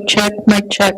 check, mic check.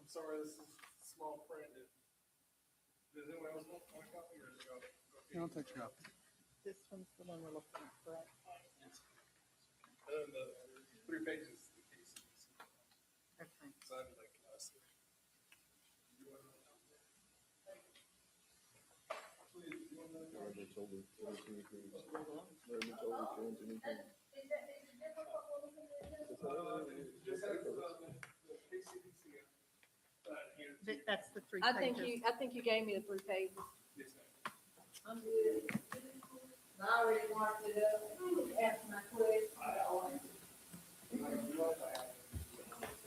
I'm sorry, this is small print. Does anyone else want a copy or go? I'll take a copy. This one's the one we're looking at, correct? And then the 3 pages. Okay. Signed like last week. That's the 3 I pages. think you gave me the 3 pages. Yes, ma'am. I'm good. I already marked it up, asked my question.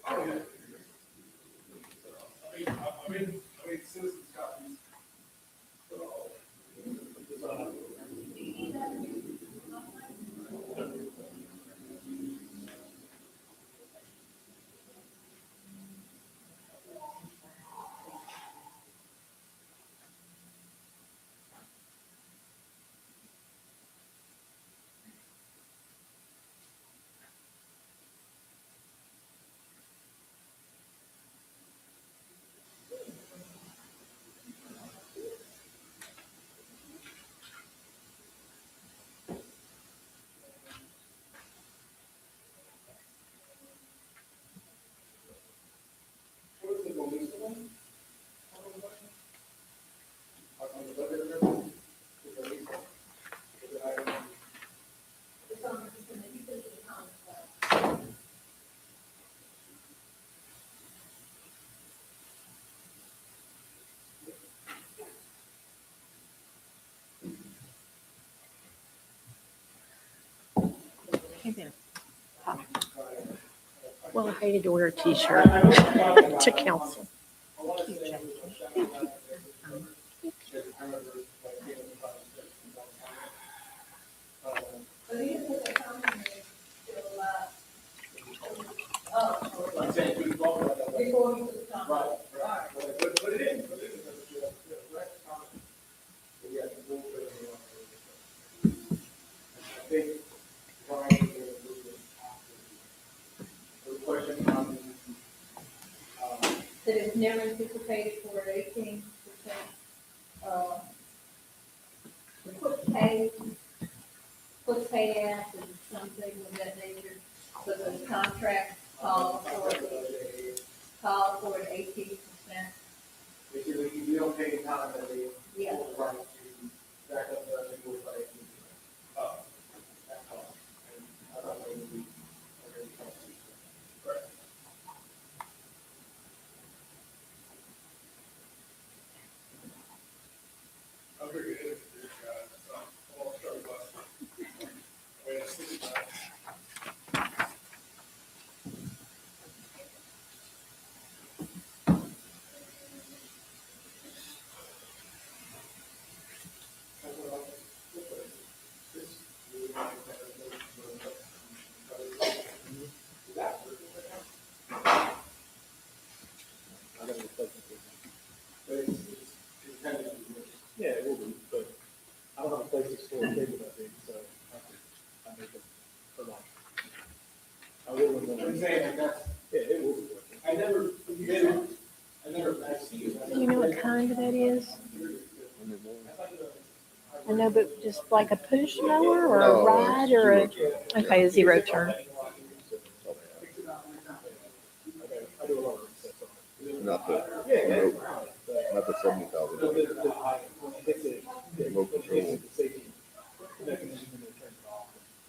I mean, citizens copies. What is the Melissa one? On the budget amendment? Is it Lisa? Is it item? It's on, you put it in the comments. Hey there. Hi. Well, I hated to wear a t-shirt to council. But he didn't put that comment in there till, I'm saying we talk about that. before he put the comment. Right, All right. right. Put it in, put it in. Direct comment. Yeah, we'll put it in. I think Brian is going to move it after. The question on, That it's never anticipated for an 18%, quick pay act and something of that nature. So the contract calls for an 18%. basically, you don't pay the time that they. Yeah. Right, to back up the single site. That's all. And I don't know if we. Right. I'm very good at this, guys. I'll start with us. Wait, 65. kind that is? I know, but just like a push mower or a No, ride or a, zero turn. okay, a zero turn. Not the remote, not the 70,000. Remote control.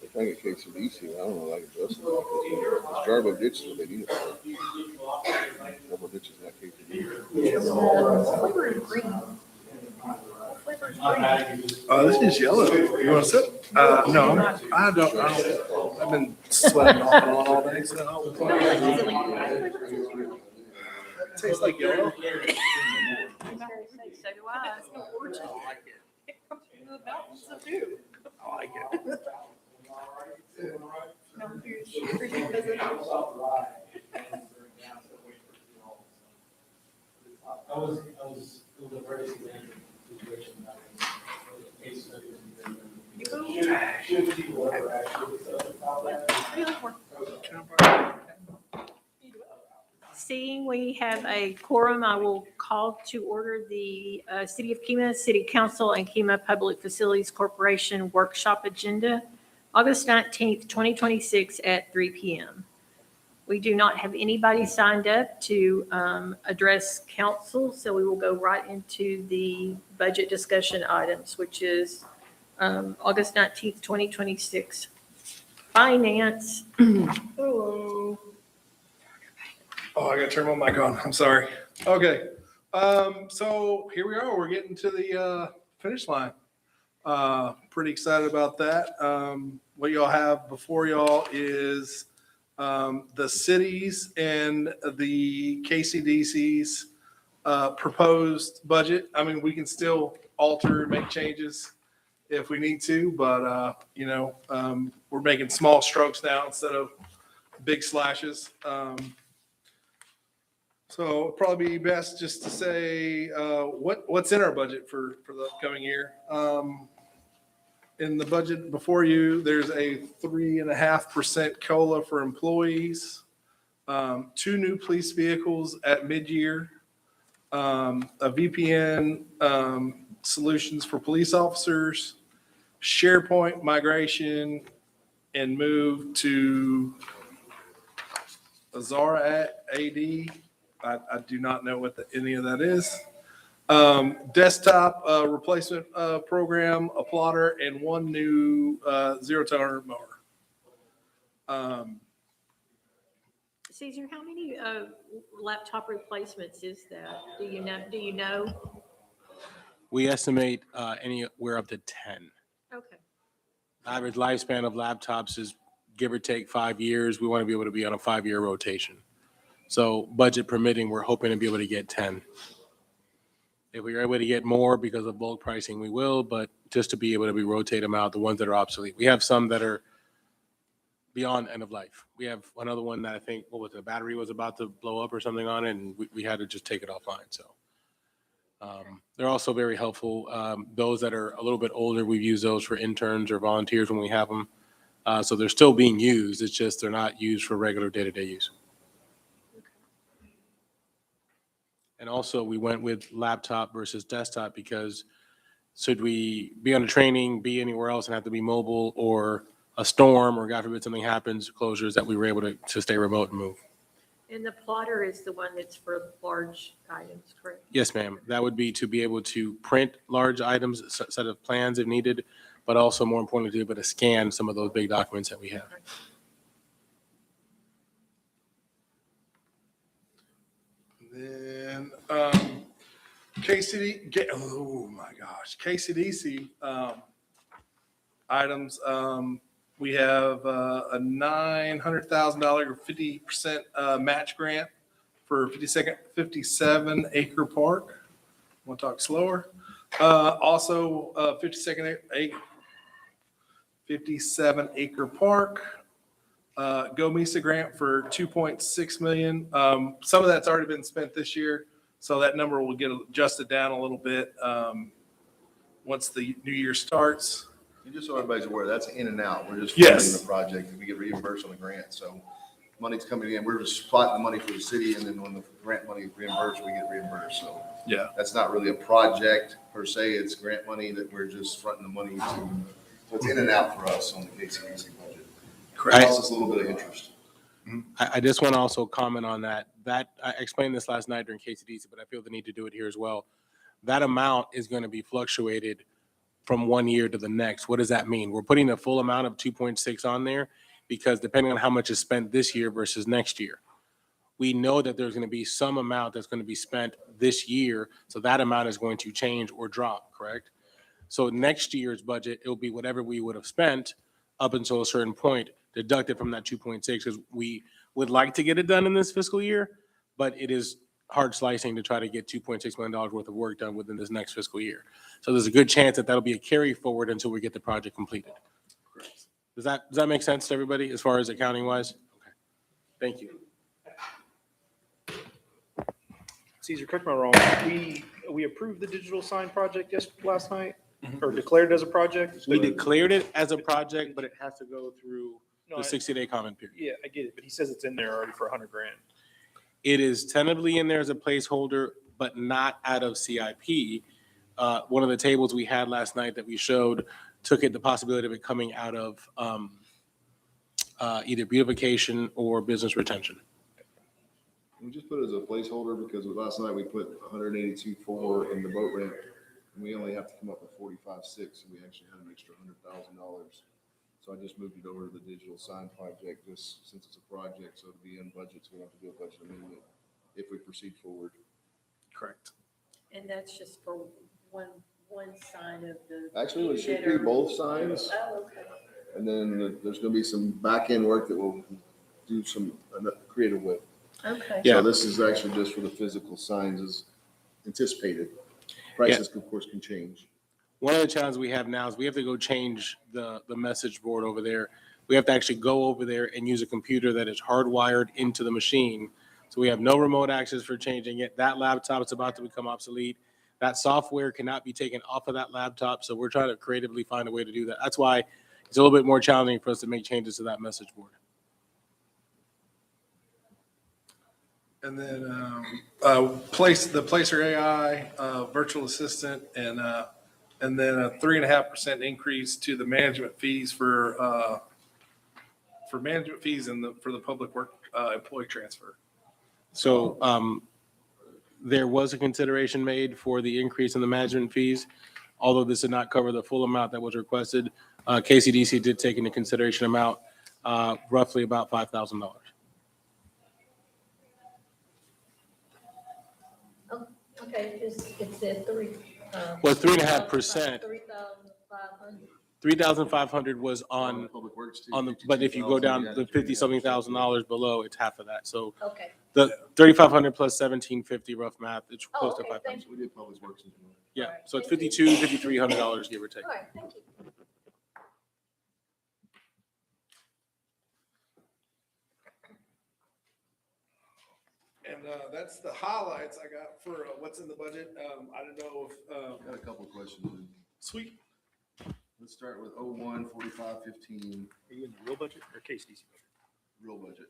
I think it kicks it easy. I don't know, like adjust it. It's Jarbo ditch is what they need it for. Jarbo ditch is not KTV. Flavor is green. Flavor is green. This is yellow. You want to sip? No, I don't. I've been sweating off and on all day, so. It tastes like yellow. So do I. I like it. I like it. I was, it was a very significant situation. Case study. Should people ever actually about that? Seeing we have a quorum, I will call to order the City of Kemah City Council and Kemah Public Facilities Corporation Workshop Agenda, August 19th, 2026 at 3 p.m. We do not have anybody signed up to address council, so we will go right into the budget discussion items, which is August 19th, 2026. Finance. Hello. Oh, I gotta turn my mic on. I'm sorry. Okay. So here we are. We're getting to the finish line. Pretty excited about that. What y'all have before y'all is the cities and the KCDC's proposed budget. I mean, we can still alter and make changes if we need to, but we're making small strokes now instead of big slashes. So it'd probably be best just to say what's in our budget for the upcoming year. In the budget before you, there's a 3.5% COLA for employees, 2 new police vehicles at mid-year, a VPN solutions for police officers, SharePoint migration, and move to Azara AD. I do not know what any of that is. Desktop replacement program, a plotter, and 1 new zero-turn mower. Caesar, how many laptop replacements is that? Do you know? We estimate anywhere up to 10. Okay. Average lifespan of laptops is give or take 5 years. We want to be able to be on a 5-year rotation. So budget permitting, we're hoping to be able to get 10. If we are able to get more because of bulk pricing, we will, but just to be able to rotate them out, the ones that are obsolete. We have some that are beyond end of life. We have another one that I think, the battery was about to blow up or something on it, and we had to just take it offline. So they're also very helpful. Those that are a little bit older, we've used those for interns or volunteers when we have them. So they're still being used. It's just they're not used for regular day-to-day use. And also, we went with laptop versus desktop because should we be on a training, be anywhere else and have to be mobile, or a storm, or God forbid something happens, closures, that we were able to stay remote and move. And the plotter is the one that's for large items, correct? Yes, ma'am. That would be to be able to print large items, set of plans if needed, but also more importantly, to be able to scan some of those big documents that we have. Then KCDC items. We have a $900,000 or 50% match grant for 57 Acre Park. Want to talk slower? Also, 57 Acre Park. Go Mesa grant for $2.6 million. Some of that's already been spent this year, so that number will get adjusted down a little bit once the new year starts. And just so everybody's aware, that's in and out. We're just Yes. funding the project and we get reimbursed on the grant. So money's coming in, we're just plotting the money for the city, and then when the grant money is reimbursed, we get reimbursed, so. Yeah. That's not really a project per se, it's grant money that we're just fronting the money to, so it's in and out for us on the KCDC budget. Correct. Costs us a little bit of interest. I just want to also comment on that. I explained this last night during KCDC, but I feel the need to do it here as well. That amount is going to be fluctuated from one year to the next. What does that mean? We're putting the full amount of 2.6 on there because depending on how much is spent this year versus next year, we know that there's going to be some amount that's going to be spent this year. So that amount is going to change or drop, correct? So next year's budget, it'll be whatever we would have spent up until a certain point, deducted from that 2.6, because we would like to get it done in this fiscal year, but it is hard slicing to try to get $2.6 million worth of work done within this next fiscal year. So there's a good chance that that'll be a carry forward until we get the project completed. Does that make sense to everybody as far as accounting wise? Okay. Thank you. Caesar, correct me if I'm wrong, we approved the digital sign project last night, or declared it as a project? We declared it as a project, but it has to go through No, the 60-day comment period. Yeah, I get it, but he says it's in there already for $100,000. It is tentatively in there as a placeholder, but not out of CIP. One of the tables we had last night that we showed took the possibility of it coming out of either beautification or business retention. We just put it as a placeholder because last night we put 182.4 in the boat ramp, and we only have to come up with 45.6, so we actually had an extra $100,000. So I just moved it over to the digital sign project, just since it's a project, so it'll be in budget, so we don't have to do a budget amendment if we proceed forward. Correct. And that's just for one side of the. Actually, it should be both signs, Oh, okay. and then there's gonna be some back-end work that we'll do some creative with. Okay. Yeah. So this is actually just for the physical signs as anticipated. Prices, of course, can change. One of the challenges we have now is we have to go change the message board over there. We have to actually go over there and use a computer that is hardwired into the machine. So we have no remote access for changing it. That laptop is about to become obsolete. That software cannot be taken off of that laptop. So we're trying to creatively find a way to do that. That's why it's a little bit more challenging for us to make changes to that message board. And then the Placer AI virtual assistant, and then a 3.5% increase to the management fees for management fees and for the public work employee transfer. So there was a consideration made for the increase in the management fees. Although this did not cover the full amount that was requested, KCDC did take into consideration amount roughly about $5,000. Okay, it's at three. Well, 3.5%. 3,500. 3,500 was on Public Works too, the, but if you go 52,000, down yeah, the 50-something thousand dollars below, it's half of that. So Okay. the 3,500 plus 1,750 rough math, it's Oh, close to okay, 5,000. thank We did Public Works as well. Yeah, Alright, so it's thank you. $5,200, $5,300, give or take. All right, thank you. And that's the highlights I got for what's in the budget. I don't know if, Got a couple of questions. sweet. Let's start with 01, 45, 15, Are you in the real budget or KCDC budget? real budget.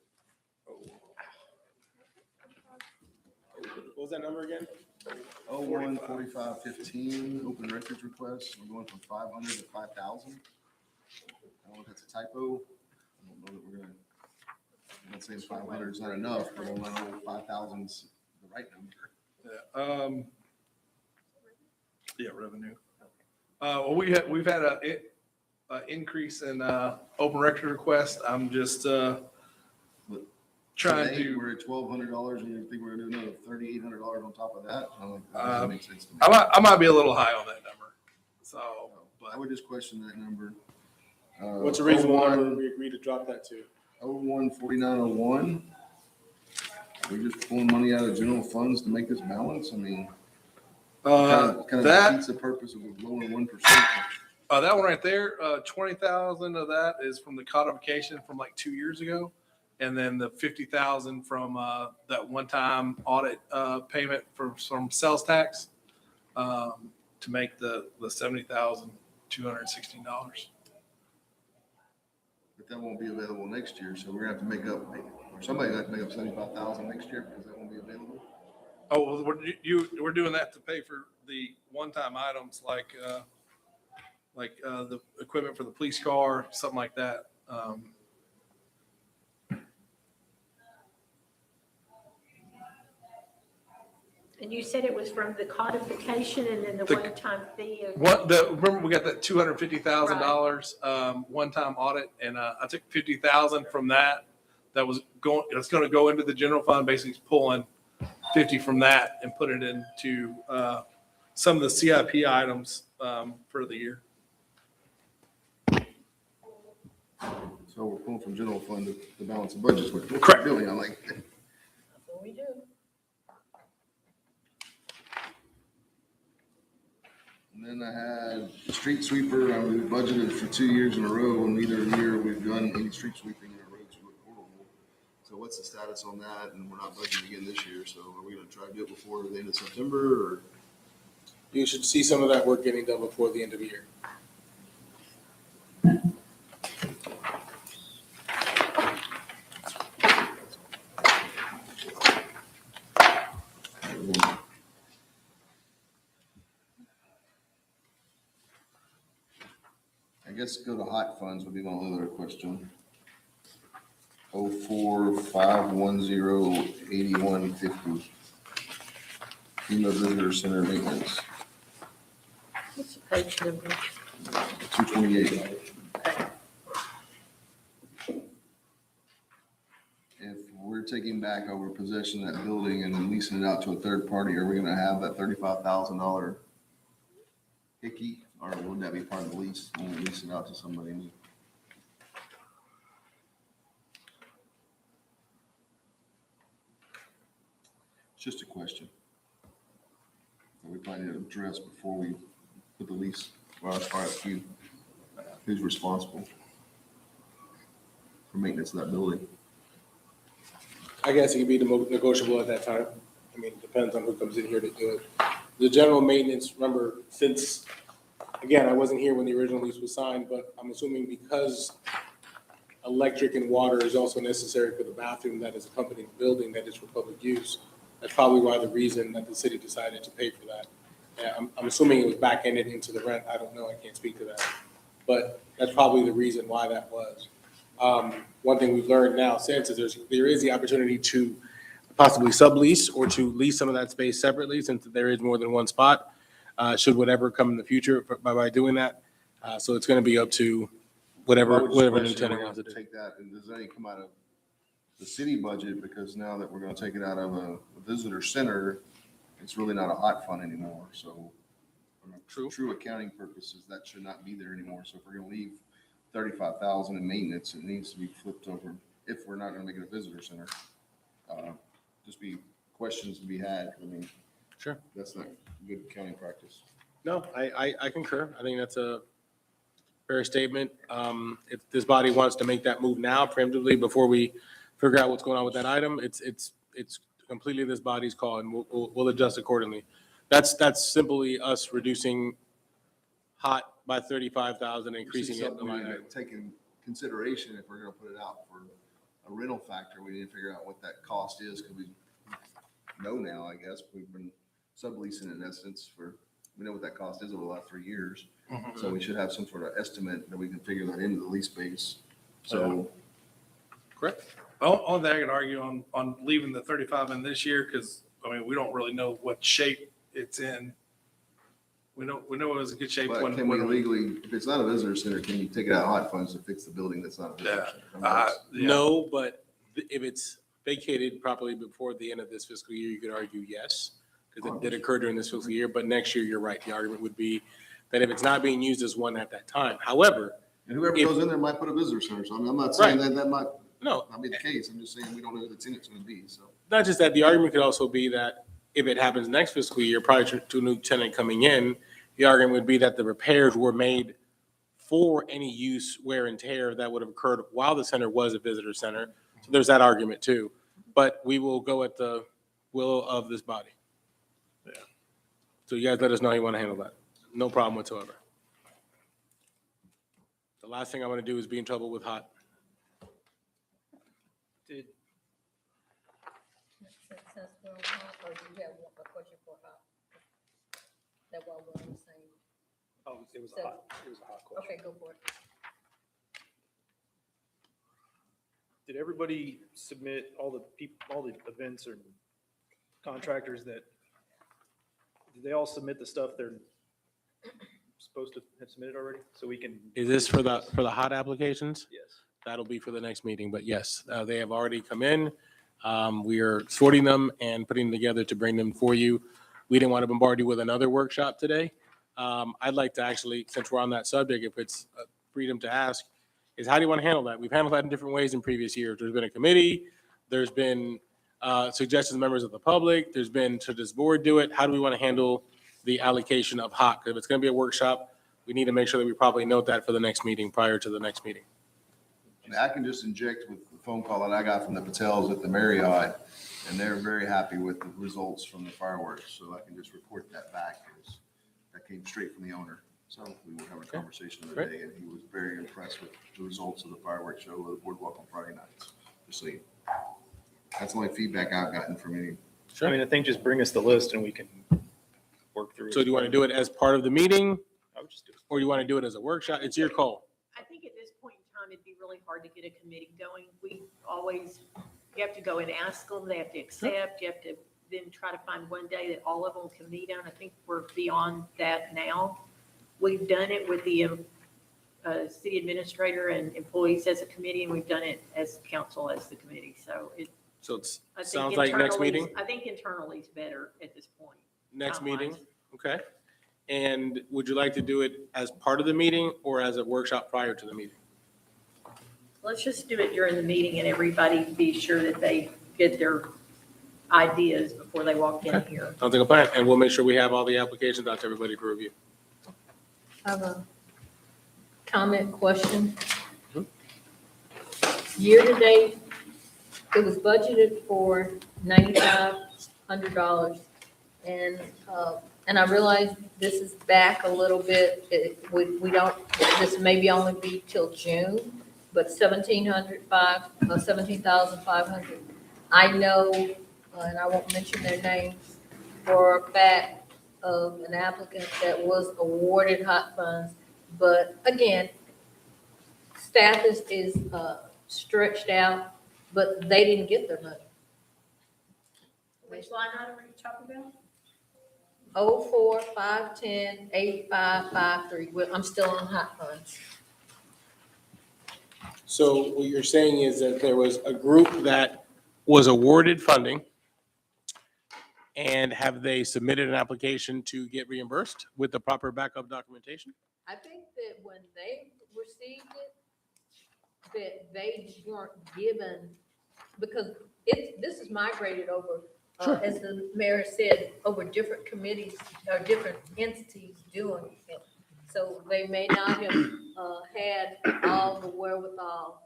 What was that number again? 01, 45, 15, open records requests. We're going from 500 to 5,000. I don't know if that's a typo. I don't know that we're gonna, I'm not saying 500 is not enough, but I don't know if 5,000 is the right number. Yeah, revenue. Well, we've had a increase in open record request. I'm just trying Today, to. we're at $1,200 and you think we're gonna do another $3,800 on top of that? I don't think that doesn't make sense to me. I might be a little high on that number. So, I but would just question that number. What's the reason why 01, we agreed to drop that to? 01, 4901. We're just pulling money out of general funds to make this balance. I mean, kind of that defeats the purpose of a lower 1%. that one right there, 20,000 of that is from the codification from like 2 years ago, and then the 50,000 from that one-time audit payment from sales tax to make the $70,216. But that won't be available next year, so we're gonna have to make up Or somebody might make up 75,000 next year because that won't be available. Oh, well, we're doing that to pay for the one-time items like the equipment for the police car, something like that. And you said it was from the codification and then the The- one-time fee of. Remember we got that $250,000 one-time audit, and I took 50,000 from that. That's going to go into the general fund, basically pulling 50 from that and put it into some of the CIP items for the year. So we're pulling from general fund to balance the budgets with. Correct. Really, I'm like, That's what we do. and then I had street sweeper. We budgeted for 2 years in a row, and neither year we've done any street sweeping in our roads. Look horrible. So what's the status on that? And we're not budgeting again this year. So are we going to try to do it before the end of September, or? You should see some of that work getting done before the end of the year. I guess go to hot funds would be my other question. 04-510-8150. FEMA Visitor Center Maintenance, What's the page number? 228. If we're taking back over possession of that building and leasing it out to a third party, are we gonna have that $35,000 hickey? Or would that be part of the lease when we lease it out to somebody new? It's just a question that we probably need to address before we put the lease, well, as far as who's responsible for maintenance of that building. I guess it could be negotiable at that time. I mean, it depends on who comes in here to do it. The general maintenance, remember, since, again, I wasn't here when the original lease was signed, but I'm assuming because electric and water is also necessary for the bathroom that is accompanying the building that is for public use, that's probably why the reason that the city decided to pay for that. Yeah, I'm assuming it was back-ended into the rent. I don't know. I can't speak to that. But that's probably the reason why that was. One thing we've learned now since is there is the opportunity to possibly sublease or to lease some of that space separately, since there is more than one spot, should whatever come in the future by doing that. So it's going to be up to whatever new tenant wants to do. Take that, and does any come out of the city budget? Because now that we're gonna take it out of a visitor center, it's really not a hot fund anymore, so. From a true accounting purposes, that should not be there anymore. So if we're gonna leave 35,000 in maintenance, it needs to be flipped over if we're not gonna make it a visitor center. Just be questions to be had. I mean, Sure. that's not good accounting practice. No, I concur. I think that's a fair statement. If this body wants to make that move now preemptively before we figure out what's going on with that item, it's completely this body's call, and we'll adjust accordingly. That's simply us reducing hot by 35,000, increasing it. Something we need to take in consideration if we're gonna put it out for a rental factor. We need to figure out what that cost is, because we know now, I guess, we've been subleasing in essence we know what that cost is over the last 3 years. So we should have some sort of estimate that we can figure that into the lease base. So, Correct. Only thing I can argue on leaving the 35 in this year, because, I mean, we don't really know what shape it's in. We know it was in good shape but when. can we legally, if it's not a visitor center, can you take it out of hot funds to fix the building that's not a visitor center? I mean, that's- No, but if it's vacated properly before the end of this fiscal year, you could argue yes, because it did occur during this fiscal year. But next year, you're right. The argument would be that if it's not being used as one at that time. However, And whoever if- goes in there might put a visitor center. So I'm not saying that might no, not be the case. I'm just saying we don't know who the tenant's gonna be, so. not just that, the argument could also be that if it happens next fiscal year, prior to a new tenant coming in, the argument would be that the repairs were made for any use, wear and tear that would have occurred while the center was a visitor center. So there's that argument too. But we will go at the will of this body. Yeah. So you guys let us know how you want to handle that. No problem whatsoever. The last thing I want to do is be in trouble with hot. since we're on, hot, or do you have a question for hot? That while we're on the same, Oh, it was So- a hot question. okay, go for it. Did everybody submit all the events or contractors did they all submit the stuff they're supposed to have submitted already? So we can. Is this for the hot applications? Yes. That'll be for the next meeting, but yes, they have already come in. We are sorting them and putting them together to bring them for you. We didn't want to bombard you with another workshop today. I'd like to actually, since we're on that subject, if it's freedom to ask, is how do you want to handle that? We've handled that in different ways in previous years. There's been a committee, there's been suggestions from members of the public, there's been, should this board do it? How do we want to handle the allocation of hot? Because if it's going to be a workshop, we need to make sure that we probably note that for the next meeting, prior to the next meeting. And I can just inject with the phone call that I got from the Patels at the Marriott, and they're very happy with the results from the fireworks. So I can just report that back, as that came straight from the owner. So we were having a conversation the other day, and he was very impressed with the results of the fireworks show at the Boardwalk on Friday nights. Just so you, that's the only feedback I've gotten from any. I mean, I think just bring us the list and we can work through it. So do you want to do it as part of the meeting, I would just do it. or do you want to do it as a workshop? It's your call. I think at this point in time, it'd be really hard to get a committee going. You have to go and ask them, they have to accept, you have to then try to find one day that all of them can meet on. I think we're beyond that now. We've done it with the city administrator and employees as a committee, and we've done it as council as the committee. So So it I think sounds like next internally- meeting? I think internally is better at this point. Next timelines. meeting, okay. And would you like to do it as part of the meeting or as a workshop prior to the meeting? Let's just do it during the meeting and everybody be sure that they get their ideas before they walk in here. Sounds like a plan, and we'll make sure we have all the applications out to everybody to review. I have a comment, question. Year-to-date, it was budgeted for $9,500. And I realize this is back a little bit. We don't, this maybe only be till June, but 17,500. I know, and I won't mention their names, for a fact of an applicant that was awarded hot funds. But again, staff is stretched out, but they didn't get their money. Which line item are you talking about? 04, 510, 8553. Well, I'm still on hot funds. So what you're saying is that there was a group that was awarded funding, and have they submitted an application to get reimbursed with the proper backup documentation? I think that when they received it, that they weren't given, because this is migrated over, as the mayor said, over different committees or different entities doing it. So they may not have had all the wherewithal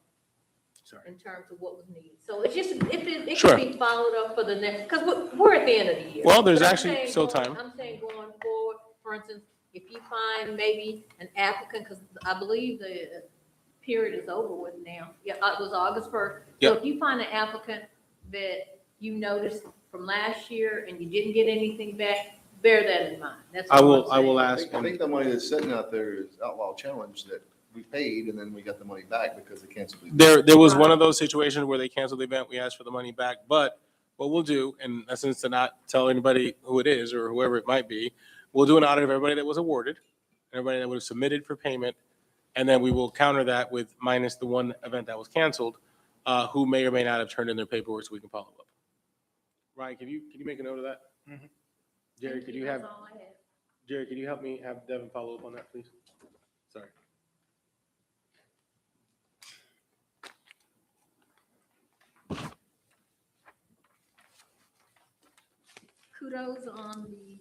Sorry. in terms of what was needed. So it's just, if it Sure. could be followed up for the next, because we're at the end of the year. Well, there's But I'm actually saying still going- time. I'm saying going forward, for instance, if you find maybe an applicant, because I believe the period is over with now. Yeah, it was August 1st. So Yep. if you find an applicant that you noticed from last year and you didn't get anything back, bear that in mind. That's I all will, I'm I will saying. ask. I think the money that's sitting out there is Outlaw Challenge that we paid, and then we got the money back because they canceled the. There was one of those situations where they canceled the event, we asked for the money back, but what we'll do, in essence, to not tell anybody who it is or whoever it might be, we'll do an audit of everybody that was awarded, everybody that would have submitted for payment, and then we will counter that with minus the one event that was canceled, who may or may not have turned in their paperwork so we can follow up. Ryan, can you make a note of that? Mhm. Jerry, could you have, That's all I have. Jerry, could you help me have Devin follow up on that, please? Sorry. Kudos on the,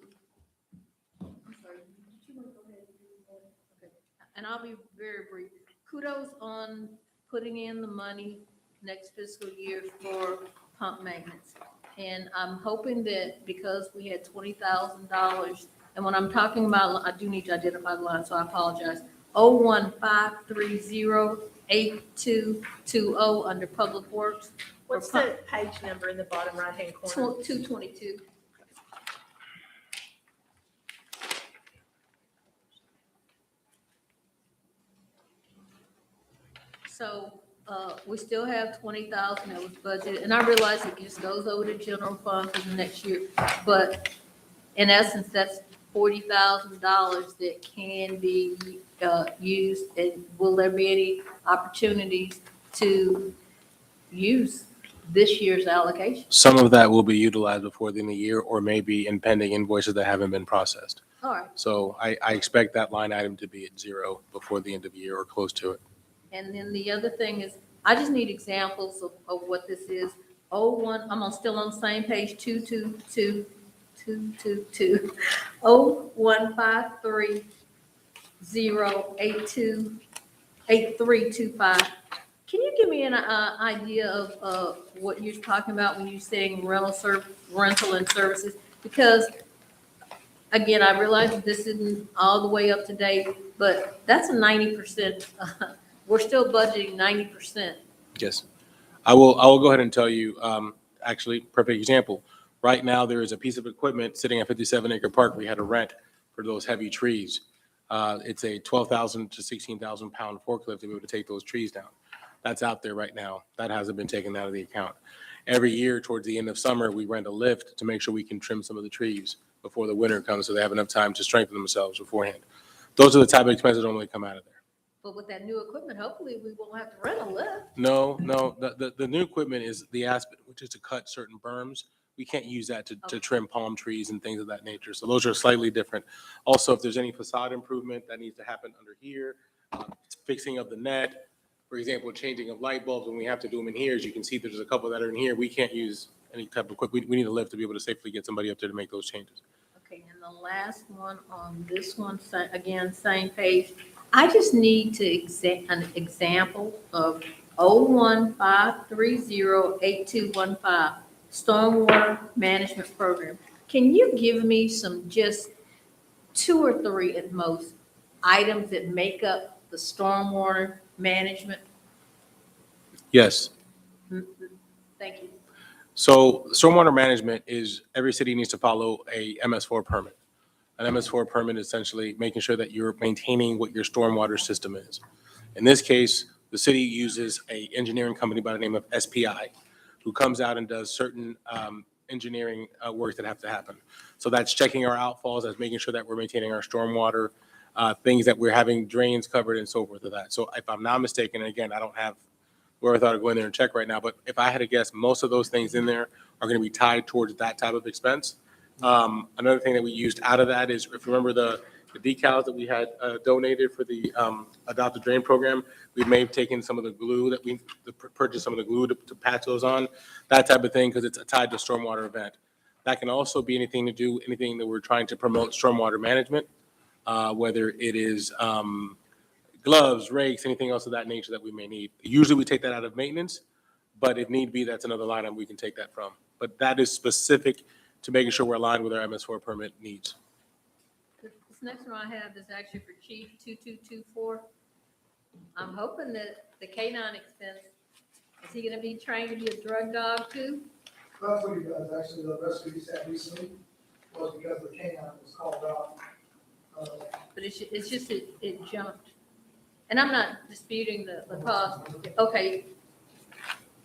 I'm sorry, did you want to go ahead and do that? Okay. And I'll be very brief. Kudos on putting in the money next fiscal year for pump maintenance. And I'm hoping that because we had $20,000, and when I'm talking about, I do need to identify the line, so I apologize. 01530 8220 under Public Works. What's the page number in the bottom right-hand corner? 222. So, we still have 20,000 that was budgeted, and I realize it just goes over to general fund for the next year. But in essence, that's $40,000 that can be, used. And will there be any opportunities to use this year's allocation? Some of that will be utilized before the end of the year, or maybe in pending invoices that haven't been processed. All right. So I expect that line item to be at zero before the end of the year or close to it. And then the other thing is, I just need examples of what this is. 01, still on the same page, 222222. 0153-082-8325. Can you give me an idea of what you're talking about when you're saying rental and services? Because again, I realize that this isn't all the way up to date, but that's a 90%. We're still budgeting 90%. Yes. I will go ahead and tell you, actually, perfect example. Right now, there is a piece of equipment sitting at 57 Acre Park we had to rent for those heavy trees. It's a 12,000 to 16,000 pound forklift to be able to take those trees down. That's out there right now. That hasn't been taken out of the account. Every year towards the end of summer, we rent a lift to make sure we can trim some of the trees before the winter comes so they have enough time to strengthen themselves beforehand. Those are the type of expenses that normally come out of there. But with that new equipment, hopefully we won't have to rent a lift. No, the new equipment is the aspect, which is to cut certain berms. We can't use that to trim palm trees and things of that nature. So those are slightly different. Also, if there's any facade improvement that needs to happen under here, fixing of the net, for example, changing of light bulbs, when we have to do them in here, as you can see, there's a couple that are in here. We can't use any type of equipment. We need a lift to be able to safely get somebody up there to make those changes. Okay, and the last one on this one, again, same page. I just need to an example of 015308215 stormwater management program. Can you give me some, just 2 or 3 at most, items that make up the stormwater management? Yes. Thank you. So stormwater management is, every city needs to follow a MS4 permit. An MS4 permit is essentially making sure that you're maintaining what your stormwater system is. In this case, the city uses a engineering company by the name of SPI, who comes out and does certain engineering work that have to happen. So that's checking our outfalls, that's making sure that we're maintaining our stormwater, things that we're having drains covered and so forth of that. So if I'm not mistaken, and again, I don't have wherewithal to go in there and check right now, but if I had to guess, most of those things in there are going to be tied towards that type of expense. Another thing that we used out of that is, if you remember the decals that we had donated for the Adopt a Drain program, we may have taken some of the glue that we purchased some of the glue to patch those on, that type of thing, because it's tied to stormwater event. That can also be anything that we're trying to promote stormwater management, whether it is gloves, rakes, anything else of that nature that we may need. Usually we take that out of maintenance, but if need be, that's another line item we can take that from. But that is specific to making sure we're aligned with our MS4 permit needs. This next one I have is actually for Chief 2224. I'm hoping that the K-9 expense, is he gonna be trained to be a drug dog too? That's what he does, actually, the rescue he had recently was because the canine was called out. But it's just, it jumped. And I'm not disputing the cost. Okay.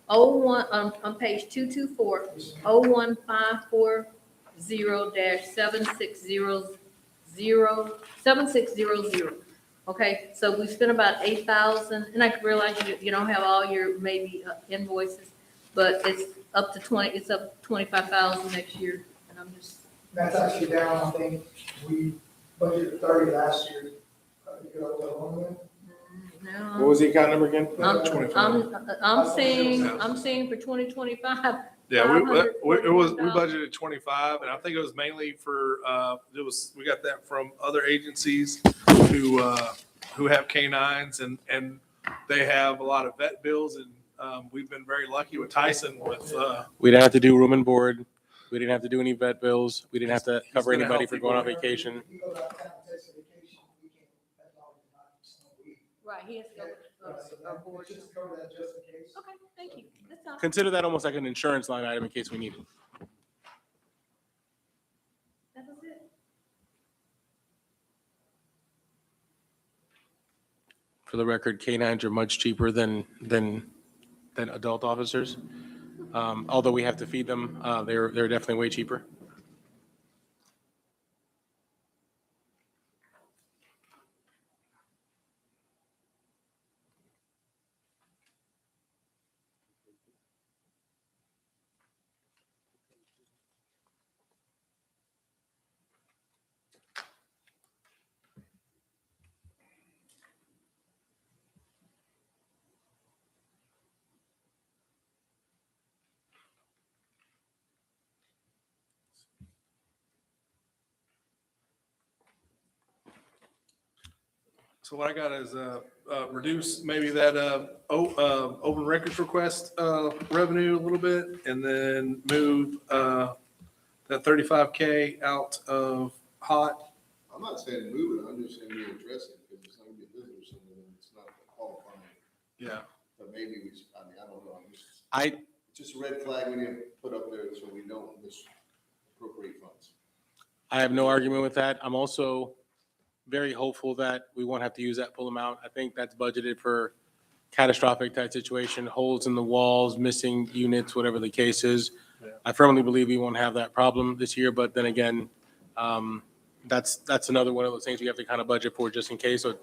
01, on page 224, 01540-7600. Okay, so we spent about 8,000, and I realize you don't have all your maybe invoices, but it's up to 25,000 next year, and I'm just. That's actually down, I think, we budgeted 30 last year. No. What was the account number again? I'm 25. I'm seeing for 2025. Yeah, we 540,000. budgeted 25, and I think it was mainly for, we got that from other agencies who have canines, and they have a lot of vet bills, and we've been very lucky with Tyson with, We didn't have to do room and board. We didn't have to do any vet bills. We didn't have to cover been a anybody healthy for going on boy. vacation. If you go out of town, takes a vacation, we can't, that dog is not, it's no weed. Right, he has to go our board. Just cover that just in case. Okay, thank you. That's all. Consider that almost like an insurance line item in case we need it. That was it. For the record, canines are much cheaper than adult officers. Although we have to feed them, they're definitely way cheaper. So what I got is, reduce maybe that, open records request, revenue a little bit, and then move, that 35K out of hot. I'm not saying move it, I'm just saying we address it, because it's not gonna be a business, and then it's not qualifying. Yeah. But maybe we, I mean, I don't know, I, it's just a red flag we need to put up there so we don't misappropriate funds. I have no argument with that. I'm also very hopeful that we won't have to use that full amount. I think that's budgeted for catastrophic type situation, holes in the walls, missing units, whatever the case is. Yeah. I firmly believe we won't have that problem this year, but then again, that's another one of those things we have to kind of budget for just in case. So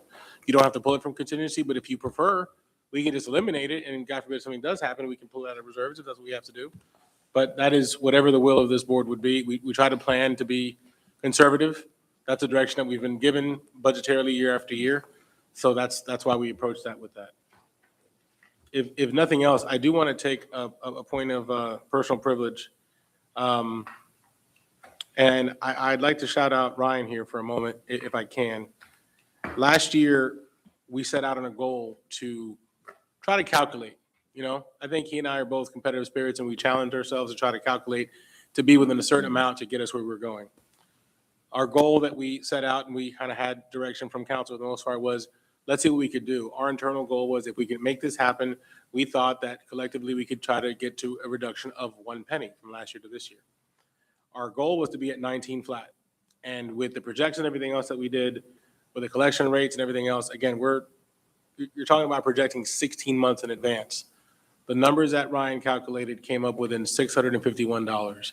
you don't have to pull it from contingency, but if you prefer, we can just eliminate it, and God forbid something does happen, we can pull it out of reserves if that's what we have to do. But that is whatever the will of this board would be. We try to plan to be conservative. That's a direction that we've been given budgetarily year after year. So that's why we approach that with that. If nothing else, I do want to take a point of personal privilege. And I'd like to shout out Ryan here for a moment, if I can. Last year, we set out on a goal to try to calculate, you know? I think he and I are both competitive spirits, and we challenged ourselves to try to calculate to be within a certain amount to get us where we're going. Our goal that we set out, and we kind of had direction from council for the most part, was let's see what we could do. Our internal goal was if we could make this happen, we thought that collectively we could try to get to a reduction of 1 penny from last year to this year. Our goal was to be at 19 flat. And with the projection and everything else that we did, with the collection rates and everything else, again, you're talking about projecting 16 months in advance. The numbers that Ryan calculated came up within $651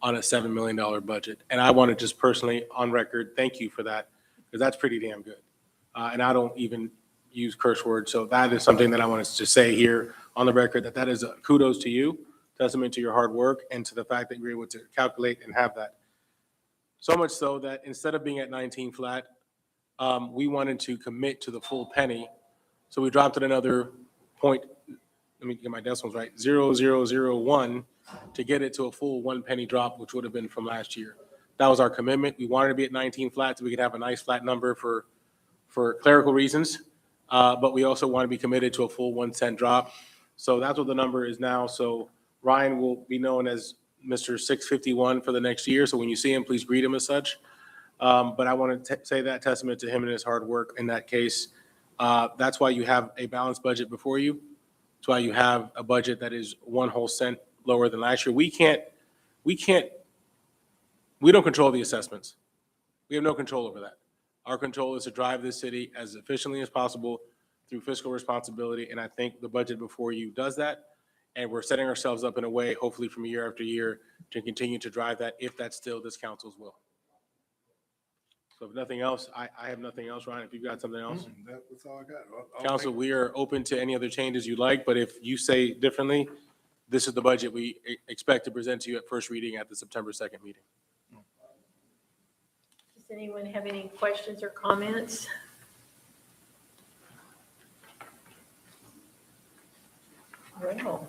on a $7 million budget. And I want to just personally, on record, thank you for that, because that's pretty damn good. And I don't even use curse words, so that is something that I want to say here on the record, that is a kudos to you, testament to your hard work, and to the fact that you're able to calculate and have that. So much so that instead of being at 19 flat, we wanted to commit to the full penny. So we dropped it another point, let me get my decimals right, 0.0001 to get it to a full 1 penny drop, which would have been from last year. That was our commitment. We wanted to be at 19 flat so we could have a nice flat number for clerical reasons. But we also want to be committed to a full 1 cent drop. So that's what the number is now. So Ryan will be known as Mr. 651 for the next year. So when you see him, please greet him as such. But I want to say that testament to him and his hard work in that case. That's why you have a balanced budget before you. That's why you have a budget that is 1 whole cent lower than last year. We don't control the assessments. We have no control over that. Our control is to drive this city as efficiently as possible through fiscal responsibility. And I think the budget before you does that. And we're setting ourselves up in a way, hopefully from year after year, to continue to drive that if that's still this council's will. So if nothing else, I have nothing else. Ryan, if you've got something else. That's all I got. Council, we are open to any other changes you'd like, but if you say differently, this is the budget we expect to present to you at first reading at the September 2nd meeting. Does anyone have any questions or comments? Well,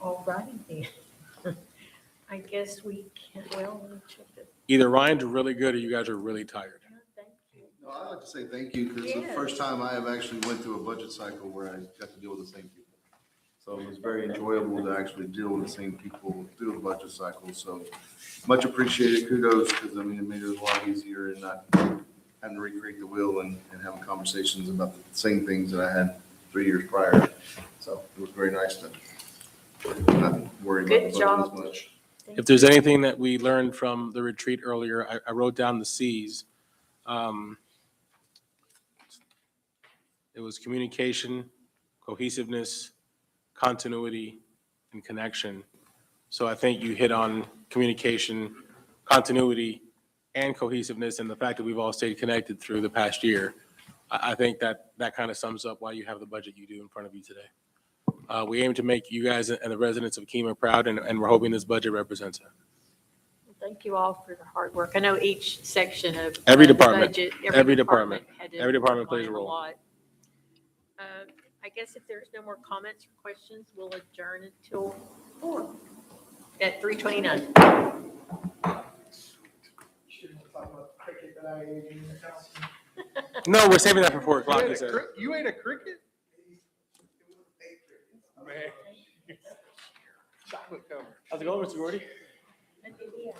all righty then. I guess we can, well, let me check it. Either Ryan's really good or you guys are really tired. Thank you. No, I'd like to say thank you, because it's the Yes. first time I have actually went through a budget cycle where I got to deal with the same people. So it was very enjoyable to actually deal with the same people through a budget cycle, so much appreciated, kudos, because I mean, it made it a lot easier and not having to recreate the wheel and having conversations about the same things that I had 3 years prior. So it was very nice to not worry about Good the budget job. as much. If there's anything that we learned from the retreat earlier, I wrote down the Cs. It was communication, cohesiveness, continuity, and connection. So I think you hit on communication, continuity, and cohesiveness, and the fact that we've all stayed connected through the past year. I think that kind of sums up why you have the budget you do in front of you today. We aim to make you guys and the residents of Kemah proud, and we're hoping this budget represents it. Thank you all for the hard work. I know each section of. Every the department, budget, every department, had to every department work on plays a it role. lot. I guess if there's no more comments or questions, we'll adjourn until 4 at 3:29. Shouldn't have talked about the cricket that I ate in the house. No, we're saving that for 4 o'clock, he said. You ate a cricket? Man. Chocolate cover. How's it going, Mr. Gordy?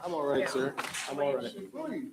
I'm all right, sir. I'm all right. What are you,